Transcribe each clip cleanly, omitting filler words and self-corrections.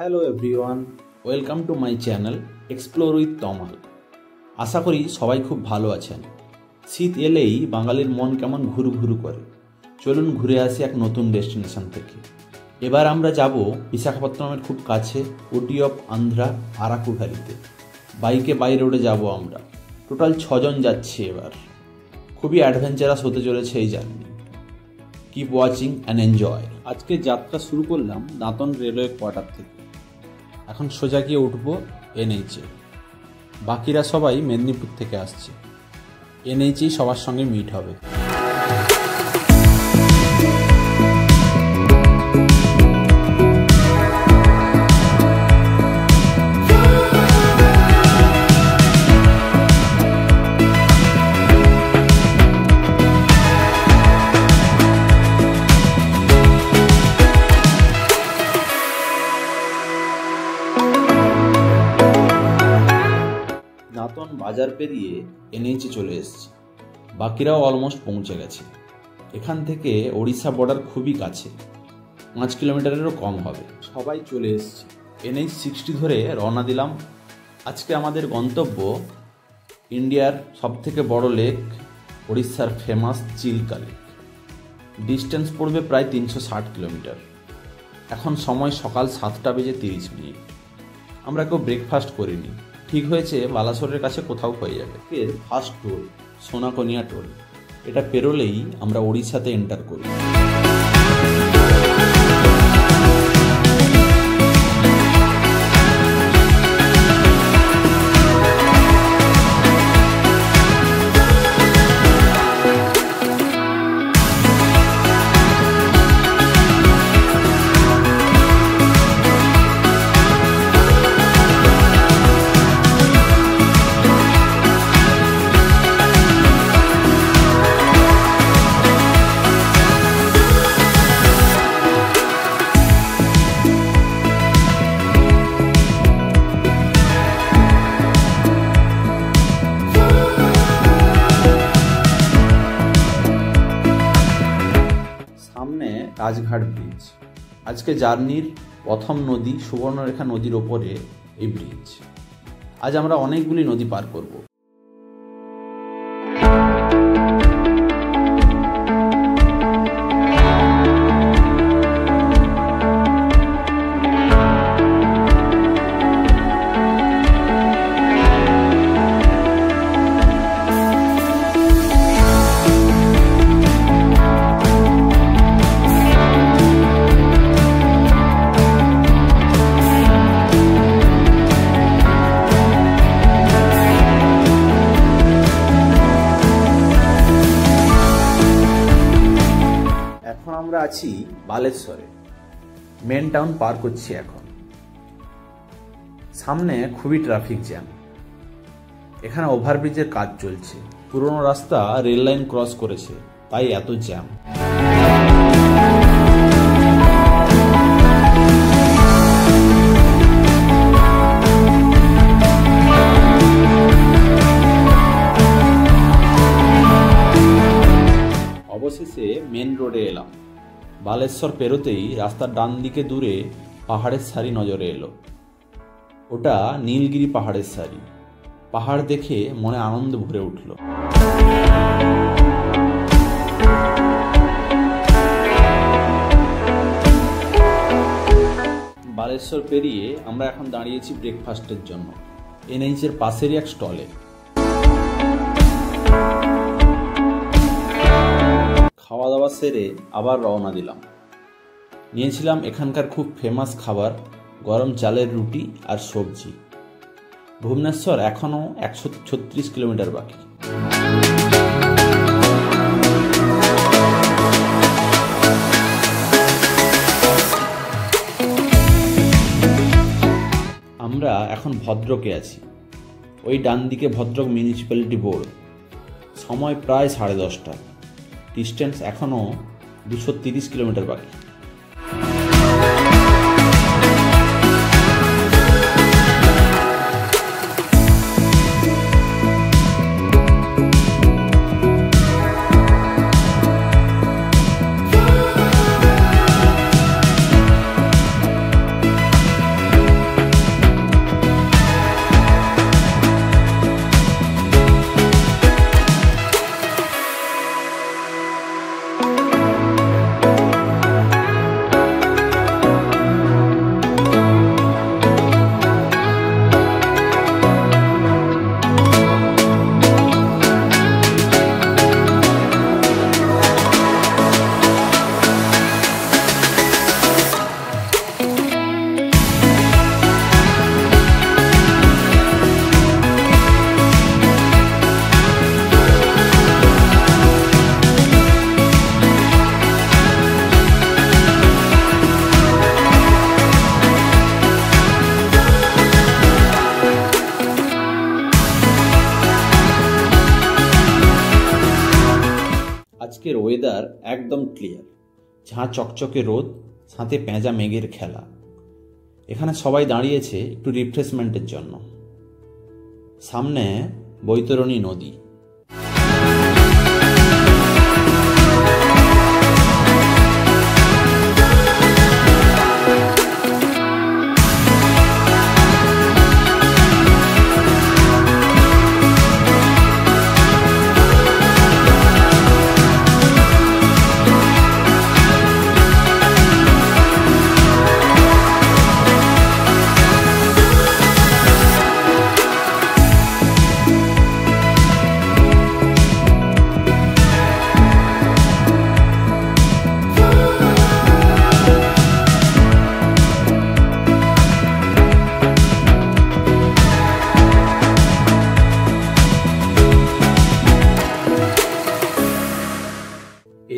Hello everyone, welcome to my channel explore with Tamal. আশা করি সবাই খুব ভালো আছেন। শীত এলেই বাঙালির মন কেমন ঘুরু ঘুরু করে। চলুন ঘুরে আসি এক নতুন ডেস্টিনেশন থেকে। এবার আমরা যাব বিশাখাপত্তনমের খুব কাছে ওটি অফ আন্ধ্রা আরাকু ভ্যালিতে। বাইকে বাই রোডে যাব আমরা। টোটাল 6 জন যাচ্ছি এবার। খুবই অ্যাডভেঞ্চারাস হতে চলেছে এই journey. Keep watching and enjoy. আজকে যাত্রা শুরু করলাম দাঁতন রেলওয়ে কোয়ার্টার থেকে। এখন সোজা গিয়ে উঠবো এনএইচে। বাকিরা সবাই মেদিনীপুর থেকে আসছে। এনএইচেই সবার সঙ্গে মিট হবে। দাঁতন বাজার পেরিয়ে এনএইচে চলে এসেছি। বাকিরাও অলমোস্ট পৌঁছে গেছে। এখান থেকে ওড়িশা বর্ডার খুবই কাছে, 5 কিলোমিটারেরও কম হবে। সবাই চলে এসেছে। NH 60 ধরে রওনা দিলাম। আজকে আমাদের গন্তব্য ইন্ডিয়ার সবথেকে বড় লেক, ওড়িশার ফেমাস চিল্কা লেক। ডিস্টেন্স পড়বে প্রায় 360 কিলোমিটার। এখন সময় সকাল 7:30। আমরা কেউ ব্রেকফাস্ট করিনি। ঠিক হয়েছে বালাসোরের কাছে কোথাও হয়ে যাবে। এর ফার্স্ট টোল সোনাকনিয়া টোল। এটা পেরোলেই আমরা ওড়িশাতে এন্টার করি। রাজঘাট ব্রিজ। আজকে জার্নির প্রথম নদী সুবর্ণরেখা নদীর ওপরে এই ব্রিজ। আজ আমরা অনেকগুলি নদী পার করব। আমরা আছি বালেশ্বরে। মেন টাউন পার করছি এখন। সামনে খুবই ট্রাফিক জ্যাম। এখানে ওভারব্রিজের কাজ চলছে। পুরনো রাস্তা রেল লাইন ক্রস করেছে, তাই এত জ্যাম। অবশেষে মেন রোডে এলাম। বালেশ্বর পেরোতেই রাস্তার ডান দিকে দূরে পাহাড়ের সারি নজরে এলো। ওটা নীলগিরি পাহাড়ের সারি। পাহাড় দেখে মনে আনন্দ ভরে উঠল। বালেশ্বর পেরিয়ে আমরা এখন দাঁড়িয়েছি ব্রেকফাস্টের জন্য এনএইচের পাশেরই এক স্টলে। খাওয়া দাওয়া সেরে আবার রওনা দিলাম। নিয়েছিলাম এখানকার খুব ফেমাস খাবার, গরম চালের রুটি আর সবজি। ভুবনেশ্বর এখনও 136 কিলোমিটার বাকি। আমরা এখন ভদ্রকে আছি। ওই ডান দিকে ভদ্রক মিউনিসিপ্যালিটি বোর্ড। সময় প্রায় 10:30। ডিস্টেন্স এখনও 230 কিলোমিটার বাকি। ওয়েদার একদম ক্লিয়ার, ঝাঁ চকচকে রোদ, সাথে পেঁজা মেঘের খেলা। এখানে সবাই দাঁড়িয়েছে একটু রিফ্রেশমেন্টের জন্য। সামনে বৈতরণী নদী।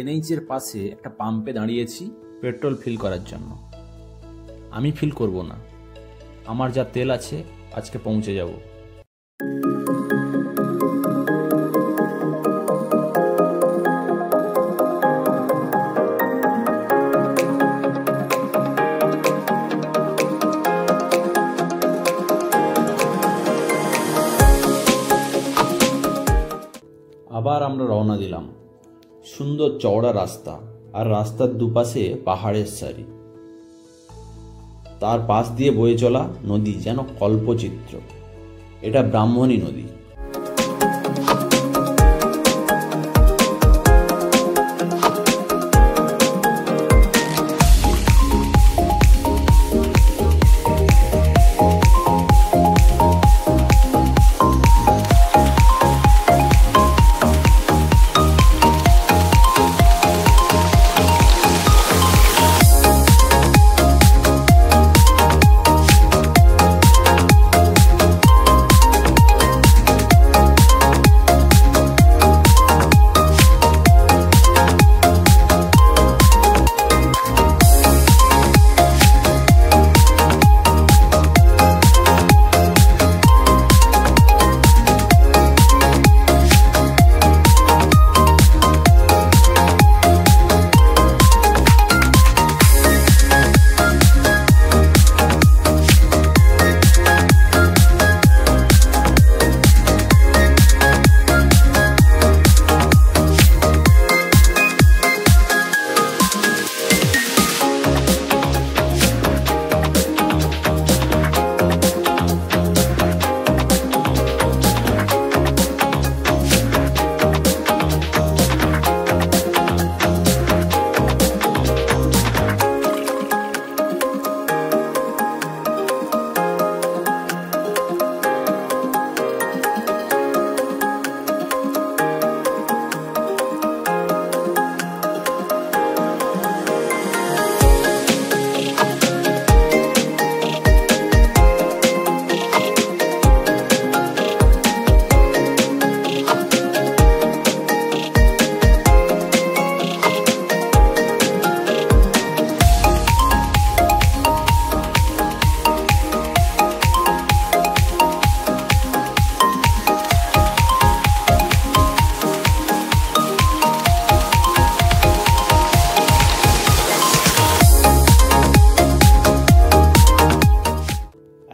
এনএইচের পাশে একটা পাম্পে দাঁড়িয়েছি পেট্রোল ফিল করার জন্য। আমি ফিল করব না, আমার যা তেল আছে আজকে পৌঁছে যাব। আবার আমরা রওনা দিলাম। সুন্দর চওড়া রাস্তা, আর রাস্তার দুপাশে পাহাড়ের সারি, তার পাশ দিয়ে বয়ে চলা নদী যেন কল্পচিত্র। এটা ব্রাহ্মণী নদী।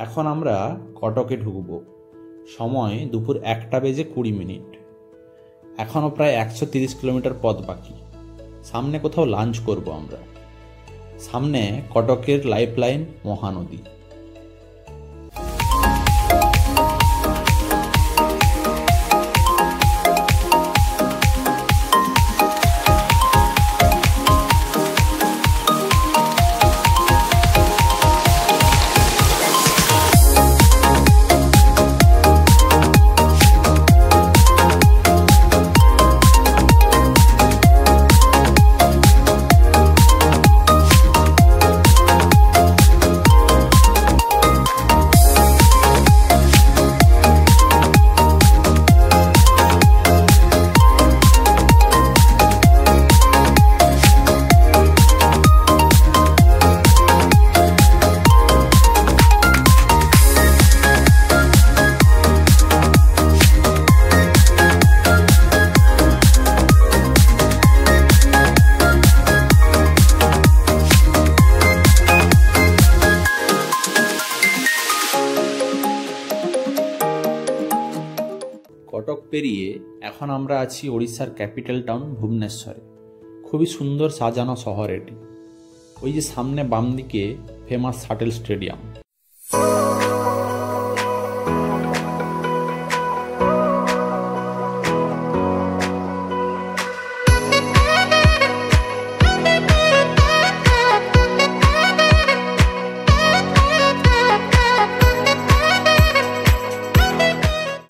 এখন আমরা কটকে ঢুকব। সময় দুপুর 1:20। এখনও প্রায় 130 কিলোমিটার পথ বাকি। সামনে কোথাও লাঞ্চ করব আমরা। সামনে কটকের লাইফলাইন মহানদী। পেরিয়ে এখন আমরা আছি ওড়িশার ক্যাপিটাল টাউন ভুবনেশ্বরে। খুবই সুন্দর সাজানো শহর এটি। ওই যে সামনে বাম দিকে ফেমাস শাটেল স্টেডিয়াম।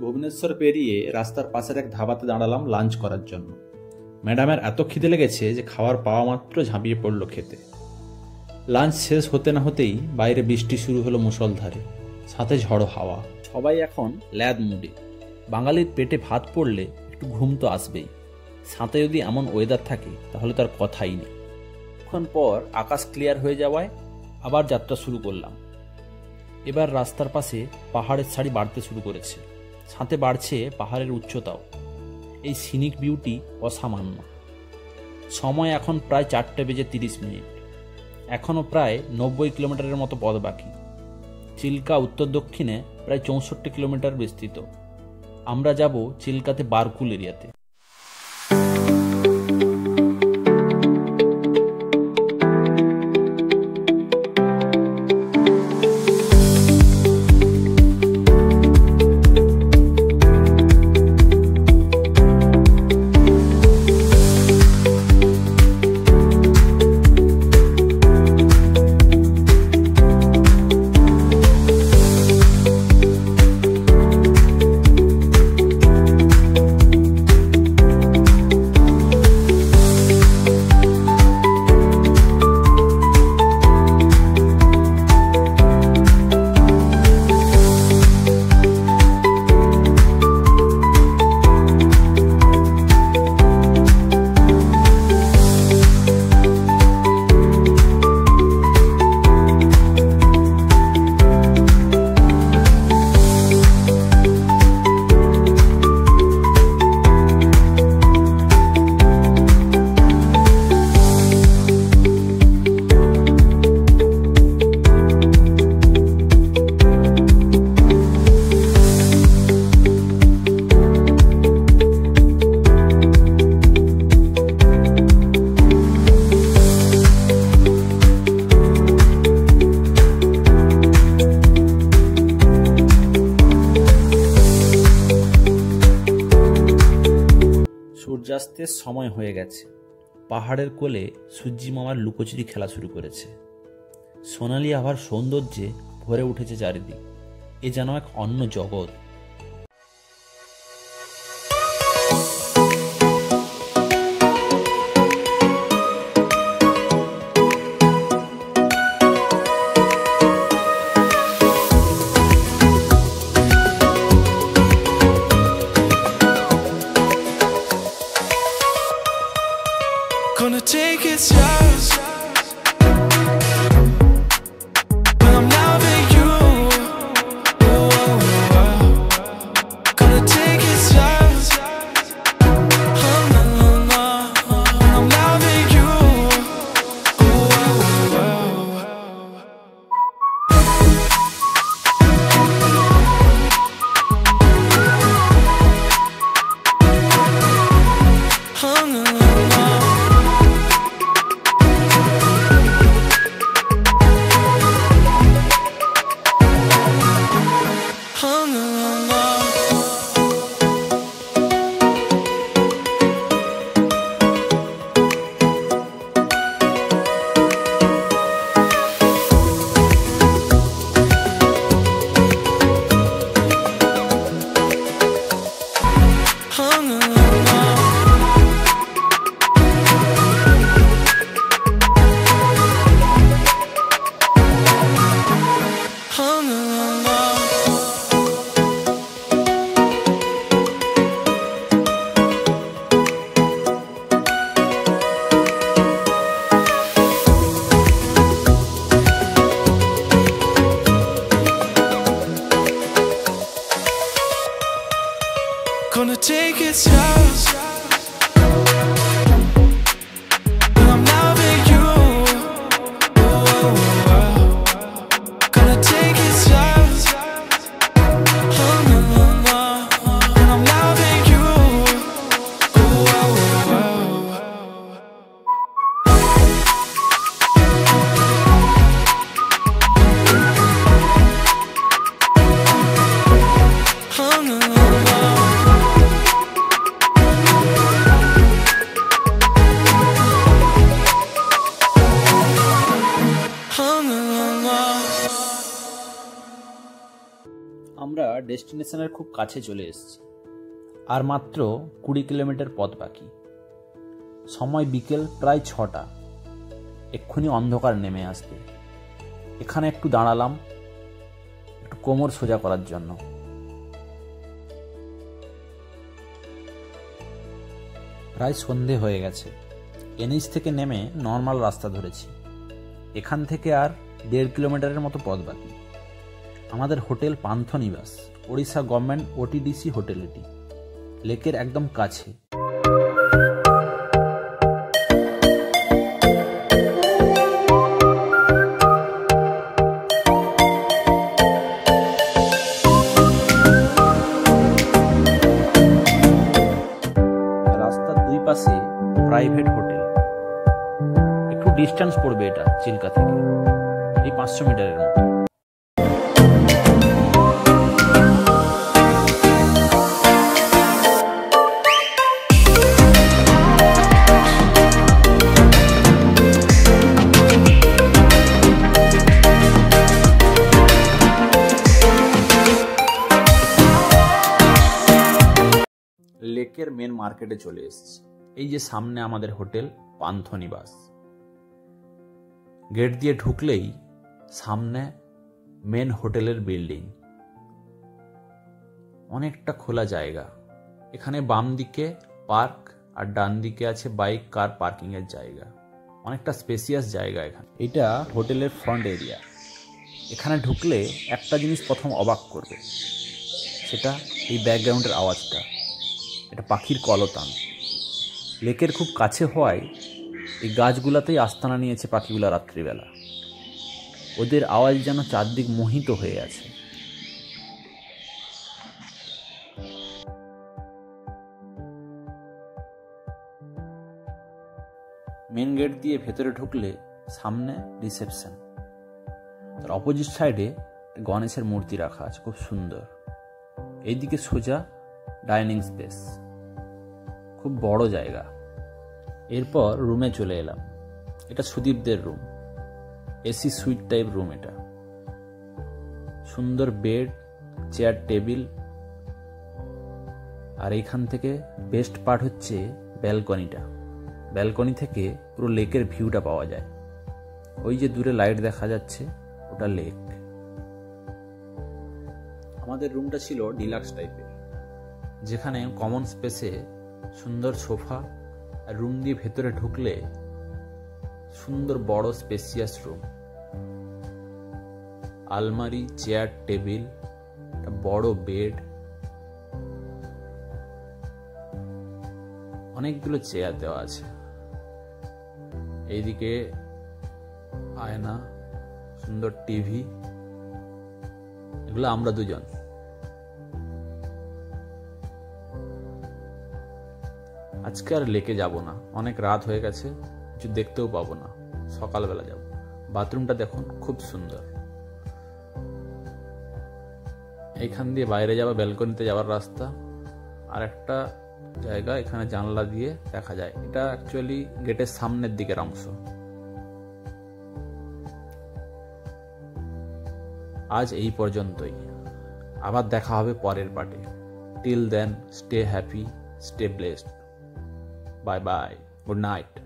ভুবনেশ্বর পেরিয়ে রাস্তার পাশের এক ধাবাতে দাঁড়ালাম লাঞ্চ করার জন্য। ম্যাডামের এত খিদে লেগেছে যে খাবার পাওয়া মাত্র ঝাঁপিয়ে পড়ল খেতে। লাঞ্চ শেষ হতে না হতেই বাইরে বৃষ্টি শুরু হলো মুষলধারে, সাথে ঝড়ো হাওয়া। সবাই এখন ল্যাদ মুডে। বাঙালির পেটে ভাত পড়লে একটু ঘুম তো আসবেই, সাথে যদি এমন ওয়েদার থাকে তাহলে তার কথাই নেই। কিছুক্ষণ পর আকাশ ক্লিয়ার হয়ে যাওয়ায় আবার যাত্রা শুরু করলাম। এবার রাস্তার পাশে পাহাড়ের সারি বাড়তে শুরু করেছে, সাথে বাড়ছে পাহাড়ের উচ্চতাও। এই সিনিক বিউটি অসামান্য। সময় এখন প্রায় 4:30। এখনও প্রায় 90 কিলোমিটারের মতো পথ বাকি। চিল্কা উত্তর দক্ষিণে প্রায় 64 কিলোমিটার বিস্তৃত। আমরা যাব চিল্কাতে বারকুল এরিয়াতে। সূর্যাস্তের সময় হয়ে গেছে। পাহাড়ের কোলে সূর্যি মামার লুকোচুরি খেলা শুরু করেছে। সোনালি আভার সৌন্দর্যে ভরে উঠেছে চারিদিক। এ যেন এক অন্য জগৎ। Gonna take it slow when I'm loving you. Gonna take it slow. When I'm loving you. আমরা ডেস্টিনেশনের খুব কাছে চলে এসেছি, আর মাত্র 20 কিলোমিটার পথ বাকি। সময় বিকেল প্রায় 6টা। এক্ষুনি অন্ধকার নেমে আসবে। এখানে একটু দাঁড়ালাম, একটু কোমর সোজা করার জন্য। প্রায় সন্ধে হয়ে গেছে। এনএইচ থেকে নেমে নর্মাল রাস্তা ধরেছি। এখান থেকে আর 1.5 কিলোমিটারের মতো পথ বাকি। আমাদের hotel Panthanibas, Odisha government OTDC hotel. এটি লেকের একদম কাছে। রাস্তার দুই পাশে প্রাইভেট হোটেল। একটু ডিস্টেন্স পড়বে এটা চিল্কা থেকে, এই 500 মিটারের মতো। লেকের মেন মার্কেটে চলে এসেছি। এই যে সামনে আমাদের হোটেল পান্থনিবাস। গেট দিয়ে ঢুকলেই সামনে মেন হোটেলের বিল্ডিং। অনেকটা খোলা জায়গা। এখানে বাম দিকে পার্ক আর ডান দিকে আছে বাইক কার পার্কিং এর জায়গা। অনেকটা স্পেসিয়াস জায়গা এখানে। এটা হোটেলের ফ্রন্ট এরিয়া। এখানে ঢুকলে একটা জিনিস প্রথম অবাক করবে, সেটা এই ব্যাকগ্রাউন্ডের আওয়াজটা। এটা পাখির কলতান। লেকের খুব কাছে হওয়ায় এই গাছগুলাতেই আস্তানা নিয়েছে পাখিগুলা রাত্রিবেলা। ওদের আওয়াজ যেন চারদিক মোহিত হয়ে আছে। মেন গেট দিয়ে ভেতরে ঢুকলে সামনে রিসেপশন। তার অপোজিট সাইডে গণেশের মূর্তি রাখা আছে, খুব সুন্দর। এইদিকে সোজা ডাইনিং স্পেস, খুব বড় জায়গা। এরপর রুমে চলে এলাম। এটা সুদীপদের room, AC suite type room. এটা সুন্দর বেড, চেয়ার, টেবিল। আর এইখান থেকে বেস্ট পার্ট হচ্ছে ব্যালকনিটা। ব্যালকনি থেকে পুরো লেকের ভিউটা পাওয়া যায়। ওই যে দূরে লাইট দেখা যাচ্ছে, ওটা লেক। আমাদের রুমটা ছিল ডিলাক্স টাইপের, যেখানে কমন স্পেসে সুন্দর সোফা, আর রুম দিয়ে ভেতরে ঢুকলে সুন্দর বড় স্পেসিয়াস রুম। আলমারি, চেয়ার, টেবিল, একটা বড় বেড, অনেকগুলো চেয়ার দেওয়া আছে। এইদিকে আয়না, সুন্দর টিভি। এগুলো আমরা দুজন। আজকে আর লেকে যাব না, অনেক রাত হয়ে গেছে, কিছু দেখতেও পাবো না। সকালবেলা যাব। বাথরুমটা দেখুন, খুব সুন্দর। এইখান দিয়ে বাইরে যাওয়া, ব্যালকনিতে যাওয়ার রাস্তা। আর একটা জায়গা এখানে জানলা দিয়ে দেখা যায়। এটা অ্যাকচুয়ালি গেটের সামনের দিকের অংশ। আজ এই পর্যন্তই। আবার দেখা হবে পরের পার্টে। Till then, stay happy, stay blessed. Bye bye. Good night.